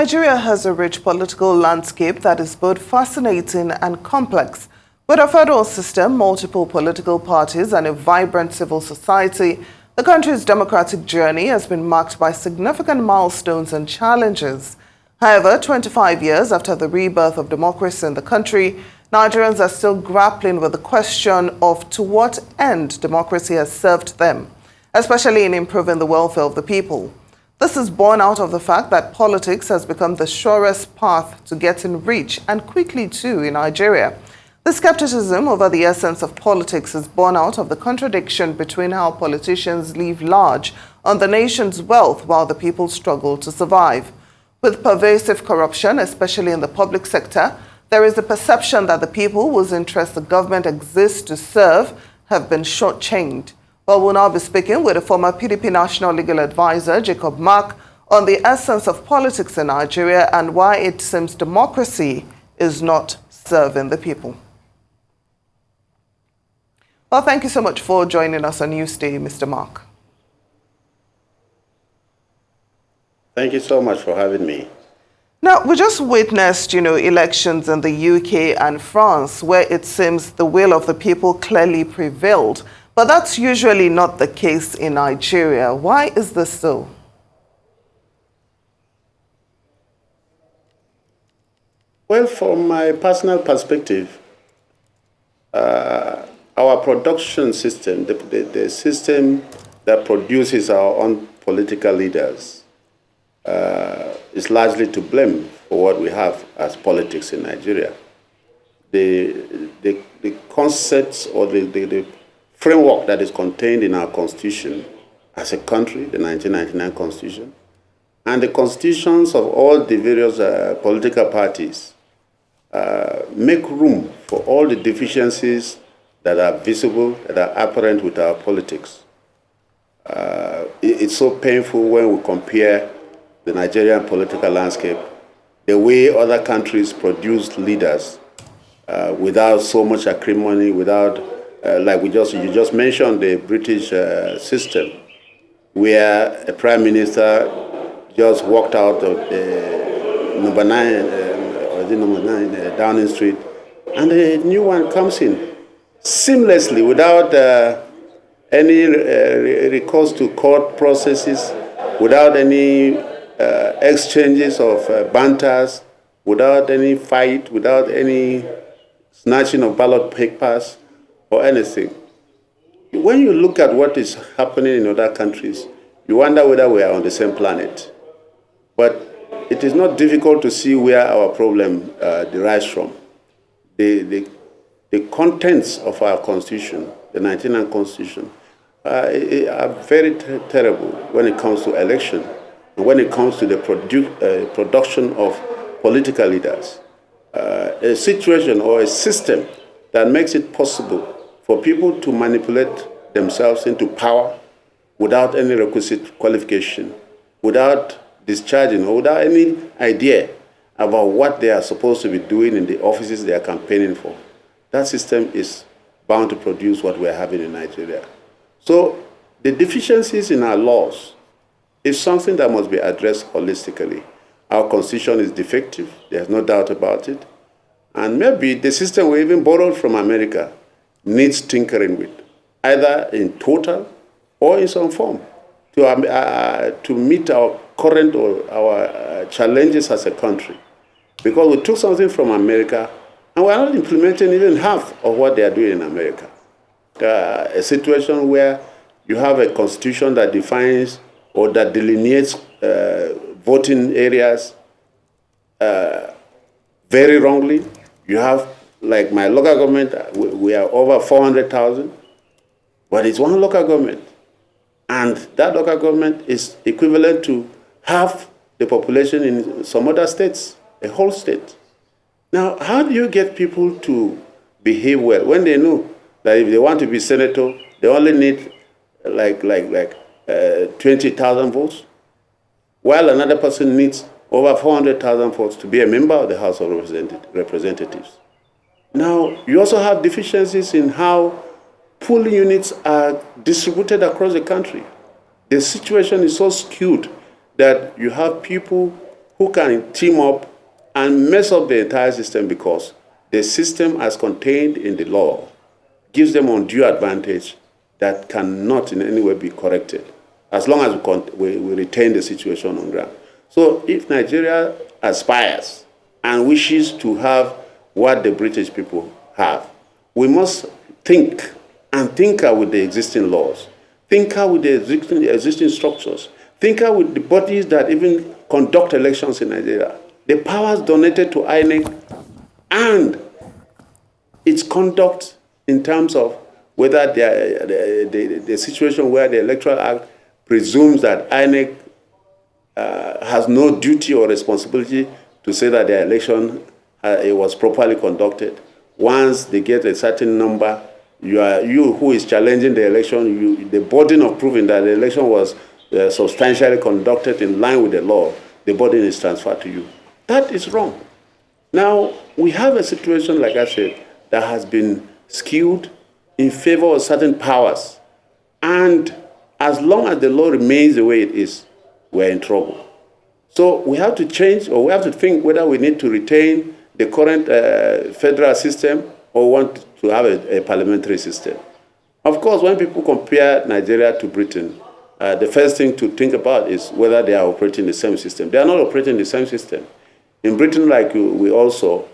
Nigeria has a rich political landscape that is both fascinating and complex. With a federal system, multiple political parties, and a vibrant civil society, the country's democratic journey has been marked by significant milestones and challenges. However, 25 years after the rebirth of democracy in the country, Nigerians are still grappling with the question of to what end democracy has served them, especially in improving the welfare of the people. This is born out of the fact that politics has become the surest path to getting rich, and quickly too, in Nigeria. The skepticism over the essence of politics is born out of the contradiction between how politicians live large on the nation's wealth while the people struggle to survive. With pervasive corruption, especially in the public sector, there is a perception that the people whose interests the government exists to serve have been shortchanged. Well, we'll now be speaking with a former PDP National Legal Advisor, Jacob Mark, on the essence of politics in Nigeria and why it seems democracy is not serving the people. Well, thank you so much for joining us on Newsday, Mr. Mark. Thank you so much for having me. Now, we just witnessed, elections in the UK and France, where it seems the will of the people clearly prevailed. But that's usually not the case in Nigeria. Why is this so? Well, from my personal perspective, our production system, the system that produces our own political leaders, is largely to blame for what we have as politics in Nigeria. The concepts or the framework that is contained in our constitution as a country, the 1999 constitution, and the constitutions of all the various political parties make room for all the deficiencies that are visible, that are apparent with our politics. It's so painful when we compare the Nigerian political landscape, the way other countries produce leaders without so much acrimony, without like you just mentioned the British system, where a prime minister just walked out of the number 9 Downing Street, and a new one comes in seamlessly without any recourse to court processes, without any exchanges of banters, without any fight, without any snatching of ballot papers or anything. When you look at what is happening in other countries, you wonder whether we are on the same planet. But it is not difficult to see where our problem derives from. The contents of our constitution, the 1999 constitution, are very terrible when it comes to election, and when it comes to the production of political leaders. A situation or a system that makes it possible for people to manipulate themselves into power without any requisite qualification, without discharging or without any idea about what they are supposed to be doing in the offices they are campaigning for. That system is bound to produce what we are having in Nigeria. So the deficiencies in our laws is something that must be addressed holistically. Our constitution is defective, there's no doubt about it. And maybe the system we even borrowed from America needs tinkering with, either in total or in some form, to meet our current or our challenges as a country. Because we took something from America and we're not implementing even half of what they are doing in America. A situation where you have a constitution that defines or that delineates voting areas very wrongly. You have, like my local government, we are over 400,000, but it's one local government. And that local government is equivalent to half the population in some other states, a whole state. Now, how do you get people to behave well when they know that if they want to be senator, they only need like 20,000 votes, while another person needs over 400,000 votes to be a member of the House of Representatives? Now, you also have deficiencies in how polling units are distributed across the country. The situation is so skewed that you have people who can team up and mess up the entire system because the system as contained in the law gives them undue advantage that cannot in any way be corrected as long as we retain the situation on ground. So if Nigeria aspires and wishes to have what the British people have, we must think and tinker with the existing laws, tinker with the existing structures, tinker with the bodies that even conduct elections in Nigeria, the powers donated to INEC and its conduct in terms of whether the situation where the Electoral Act presumes that INEC has no duty or responsibility to say that the election it was properly conducted. Once they get a certain number, you who is challenging the election, the burden of proving that the election was substantially conducted in line with the law, the burden is transferred to you. That is wrong. Now, we have a situation, like I said, that has been skewed in favor of certain powers. And as long as the law remains the way it is, we're in trouble. So we have to change, or we have to think whether we need to retain the current federal system or want to have a parliamentary system. Of course, when people compare Nigeria to Britain, the first thing to think about is whether they are operating the same system. They are not operating the same system. In Britain, like we also,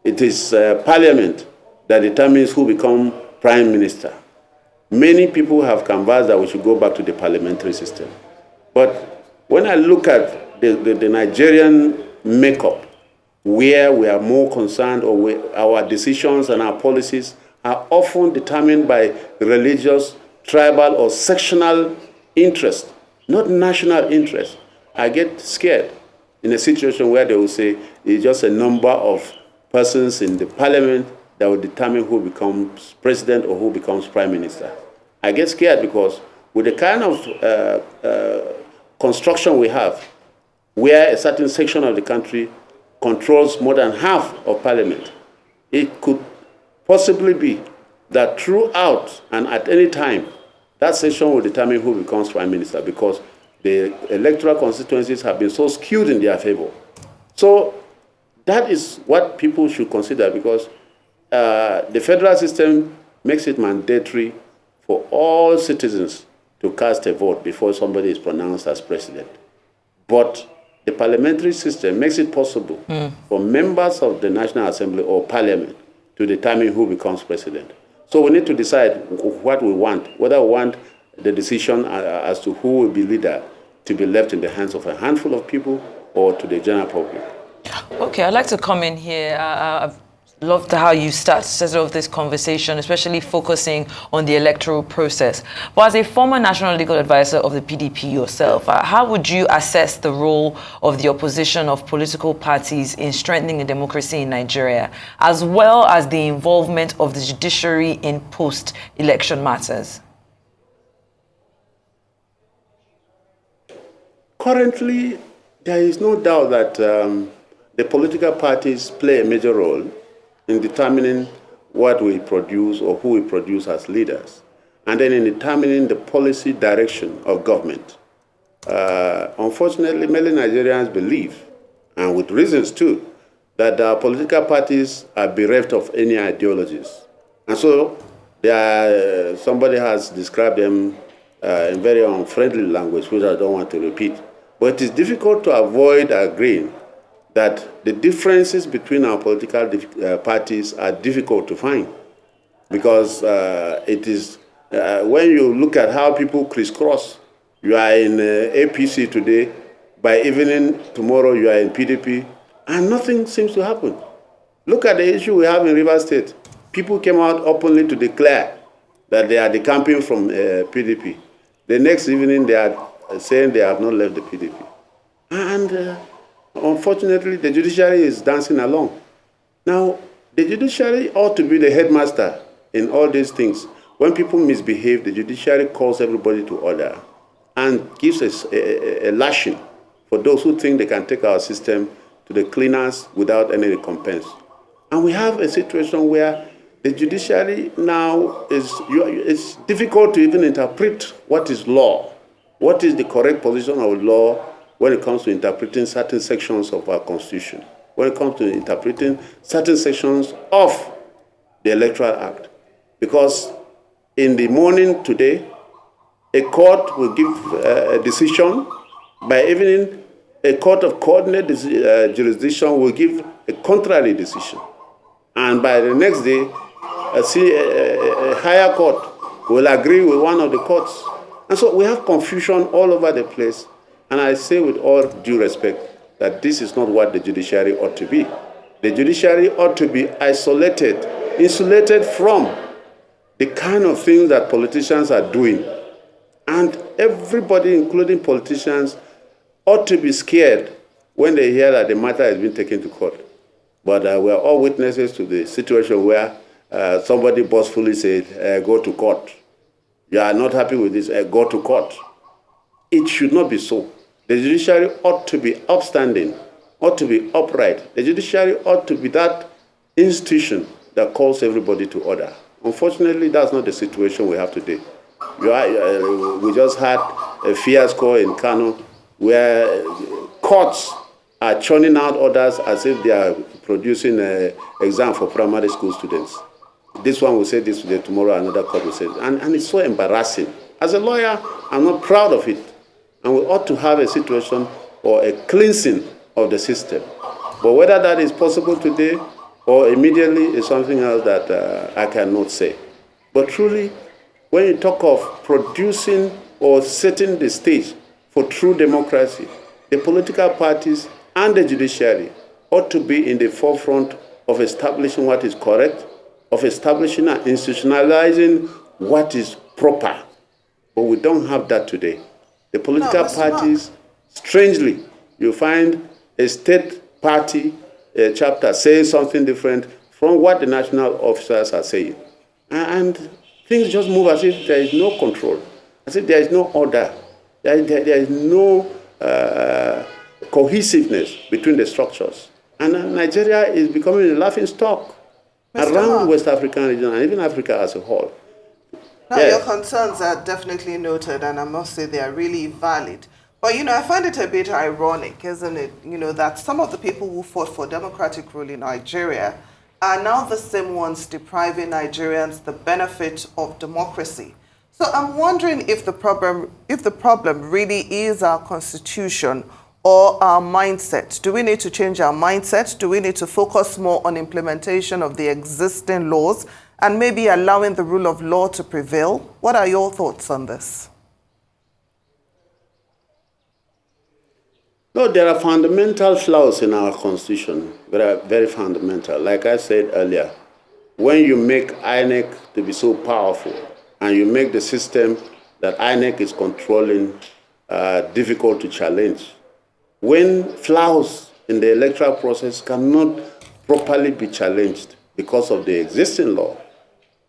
it is parliament that determines who becomes prime minister. Many people have canvassed that we should go back to the parliamentary system. But when I look at the Nigerian makeup, where we are more concerned, or our decisions and our policies are often determined by religious, tribal, or sectional interest, not national interest, I get scared in a situation where they will say it's just a number of persons in the parliament that will determine who becomes president or who becomes prime minister. I get scared because with the kind of construction we have, where a certain section of the country controls more than half of parliament, it could possibly be that throughout and at any time, that section will determine who becomes prime minister because the electoral constituencies have been so skewed in their favor. So that is what people should consider because the federal system makes it mandatory for all citizens to cast a vote before somebody is pronounced as president. But the parliamentary system makes it possible for members of the National Assembly or Parliament to determine who becomes president. So we need to decide what we want, whether we want the decision as to who will be leader to be left in the hands of a handful of people or to the general public. Okay, I'd like to come in here. I've loved how you started off this conversation, especially focusing on the electoral process. But as a former national legal advisor of the PDP yourself, how would you assess the role of the opposition of political parties in strengthening the democracy in Nigeria, as well as the involvement of the judiciary in post-election matters? Currently, there is no doubt that the political parties play a major role in determining what we produce or who we produce as leaders, and then in determining the policy direction of government. Unfortunately, many Nigerians believe, and with reasons too, that our political parties are bereft of any ideologies. And so somebody has described them in very unfriendly language, which I don't want to repeat. But it is difficult to avoid agreeing that the differences between our political parties are difficult to find because it is, when you look at how people crisscross, you are in APC today, by evening tomorrow you are in PDP, and nothing seems to happen. Look at the issue we have in Rivers State. People came out openly to declare that they are decamping from PDP. The next evening they are saying they have not left the PDP. And unfortunately, the judiciary is dancing along. Now, the judiciary ought to be the headmaster in all these things. When people misbehave, the judiciary calls everybody to order and gives us a lashing for those who think they can take our system to the cleaners without any recompense. And we have a situation where the judiciary now it's difficult to even interpret what is law, what is the correct position of law, when it comes to interpreting certain sections of our Constitution, when it comes to interpreting certain sections of the Electoral Act. Because in the morning today, a court will give a decision. By evening, a court of coordinate jurisdiction will give a contrary decision. And by the next day, a higher court will agree with one of the courts. And so we have confusion all over the place. And I say with all due respect that this is not what the judiciary ought to be. The judiciary ought to be isolated, insulated from the kind of things that politicians are doing. And everybody, including politicians, ought to be scared when they hear that the matter has been taken to court. But we are all witnesses to the situation where somebody boastfully said, go to court. You are not happy with this, go to court. It should not be so. The judiciary ought to be upstanding, ought to be upright. The judiciary ought to be that institution that calls everybody to order. Unfortunately, that's not the situation we have today. We just had a fiasco in Kano where courts are churning out orders as if they are producing an exam for primary school students. This one will say this today, tomorrow another court will say this. And it's so embarrassing. As a lawyer, I'm not proud of it. And we ought to have a situation or a cleansing of the system. But whether that is possible today or immediately is something else that I cannot say. But truly, when you talk of producing or setting the stage for true democracy, the political parties and the judiciary ought to be in the forefront of establishing what is correct, of establishing and institutionalizing what is proper. But we don't have that today. The political parties, strangely, you find a state party chapter saying something different from what the national officers are saying. And things just move as if there is no control, as if there is no order, there is no cohesiveness between the structures. And Nigeria is becoming a laughing stock around West African region and even Africa as a whole. Now, your concerns are definitely noted, and I must say they are really valid. But, I find it a bit ironic, isn't it, that some of the people who fought for democratic rule in Nigeria are now the same ones depriving Nigerians the benefit of democracy. So I'm wondering if the problem really is our constitution or our mindset. Do we need to change our mindset? Do we need to focus more on implementation of the existing laws and maybe allowing the rule of law to prevail? What are your thoughts on this? No, there are fundamental flaws in our constitution, very, very fundamental. Like I said earlier, when you make INEC to be so powerful and you make the system that INEC is controlling difficult to challenge, when flaws in the electoral process cannot properly be challenged because of the existing law,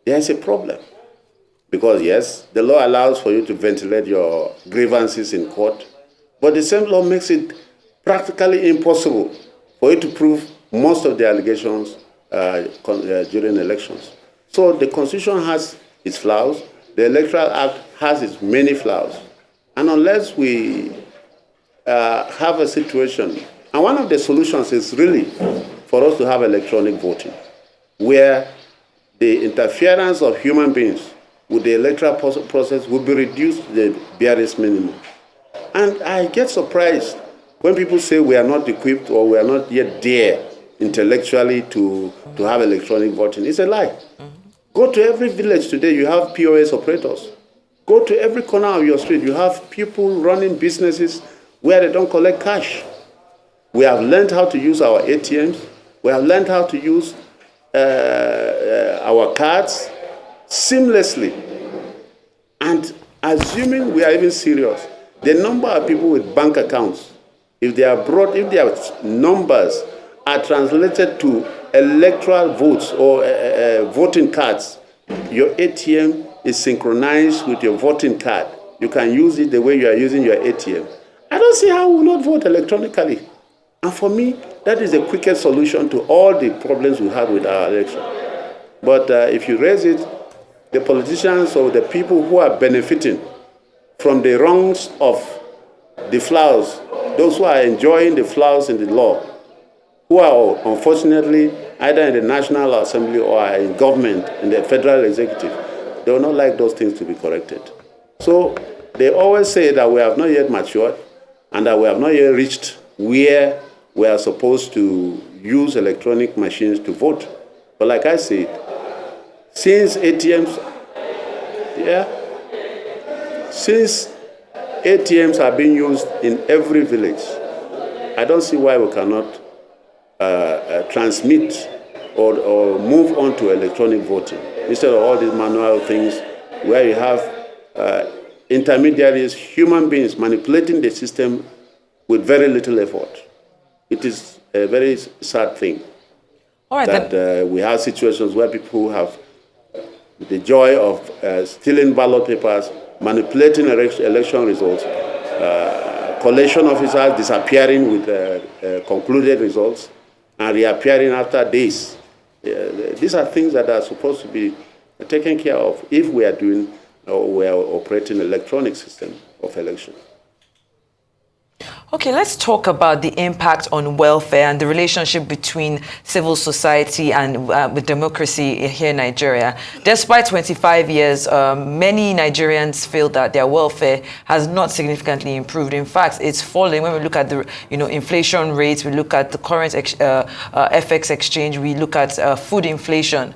there is a problem. Because yes, the law allows for you to ventilate your grievances in court, but the same law makes it practically impossible for you to prove most of the allegations during elections. So the Constitution has its flaws, the Electoral Act has its many flaws. And unless we have a situation, and one of the solutions is really for us to have electronic voting, where the interference of human beings with the electoral process will be reduced to the barest minimum. And I get surprised when people say we are not equipped or we are not yet there intellectually to have electronic voting. It's a lie. Mm-hmm. Go to every village today, you have POS operators. Go to every corner of your street, you have people running businesses where they don't collect cash. We have learned how to use our ATMs. We have learned how to use our cards seamlessly. And assuming we are even serious, the number of people with bank accounts, if their numbers are translated to electoral votes or voting cards, your ATM is synchronized with your voting card. You can use it the way you are using your ATM. I don't see how we will not vote electronically. And for me, that is the quickest solution to all the problems we have with our election. But if you raise it, the politicians or the people who are benefiting from the wrongs of the flaws those who are enjoying the flowers in the law, who are unfortunately either in the National Assembly or are in government, in the federal executive, they will not like those things to be corrected. So they always say that we have not yet matured and that we have not yet reached where we are supposed to use electronic machines to vote. But like I said, since ATMs are being used in every village, I don't see why we cannot transmit or move on to electronic voting instead of all these manual things where you have intermediaries, human beings manipulating the system with very little effort. It is a very sad thing. All right, that we have situations where people have the joy of stealing ballot papers, manipulating election results, collation officers disappearing with concluded results and reappearing after days. These are things that are supposed to be taken care of if we are doing or we are operating an electronic system of election. Okay, let's talk about the impact on welfare and the relationship between civil society and with democracy here in Nigeria. Despite 25 years, many Nigerians feel that their welfare has not significantly improved. In fact, it's falling. When we look at the inflation rates, we look at the current FX exchange, we look at food inflation.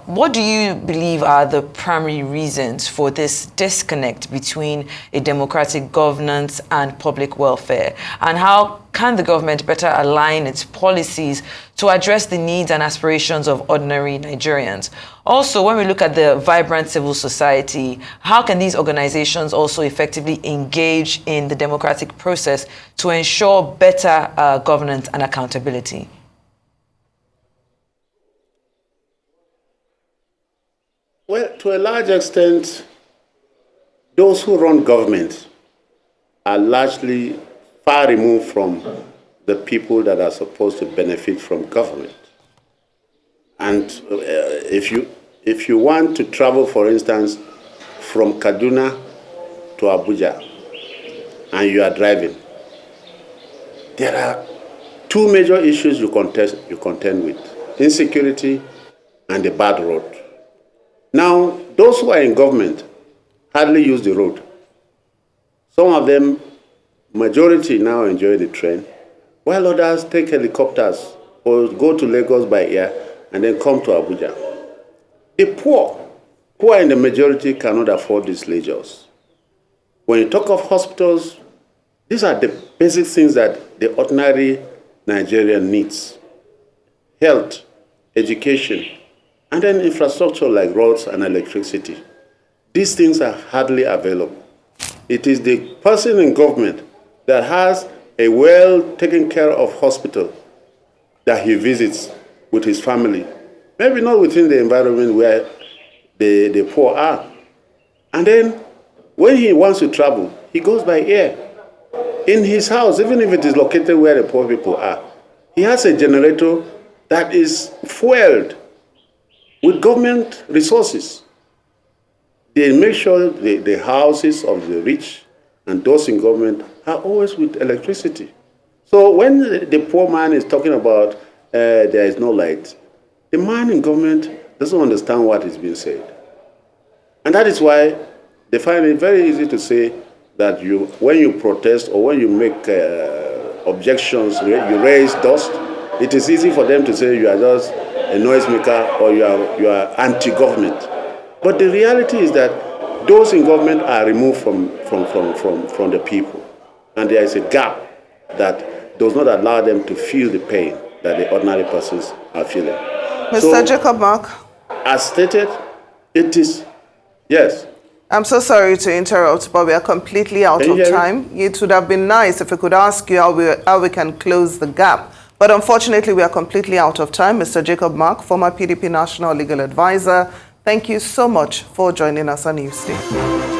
What do you believe are the primary reasons for this disconnect between a democratic governance and public welfare? And how can the government better align its policies to address the needs and aspirations of ordinary Nigerians? Also, when we look at the vibrant civil society, how can these organizations also effectively engage in the democratic process to ensure better governance and accountability? Well, to a large extent, those who run government are largely far removed from the people that are supposed to benefit from government. And if you want to travel, for instance, from Kaduna to Abuja, and you are driving, there are two major issues you contend with: insecurity and the bad road. Now, those who are in government hardly use the road. Some of them, majority now enjoy the train, while others take helicopters or go to Lagos by air and then come to Abuja. The poor, who are in the majority, cannot afford these leisures. When you talk of hospitals, these are the basic things that the ordinary Nigerian needs: health, education, and then infrastructure like roads and electricity. These things are hardly available. It is the person in government that has a well taken care of hospital that he visits with his family, maybe not within the environment where the poor are. And then when he wants to travel, he goes by air. In his house, even if it is located where the poor people are, he has a generator that is fueled with government resources. They make sure the houses of the rich and those in government are always with electricity. So when the poor man is talking about there is no light, the man in government doesn't understand what is being said. And that is why they find it very easy to say that when you protest or when you make objections, you raise dust, it is easy for them to say you are just a noisemaker or you are anti-government. But the reality is that those in government are removed from the people. And there is a gap that does not allow them to feel the pain that the ordinary persons are feeling. Mr. Jacob Mark. As stated, it is, yes. I'm so sorry to interrupt, but we are completely out of time. It would have been nice if we could ask you how we can close the gap. But unfortunately, we are completely out of time. Mr. Jacob Mark, former PDP National Legal Advisor, thank you so much for joining us on Newsday.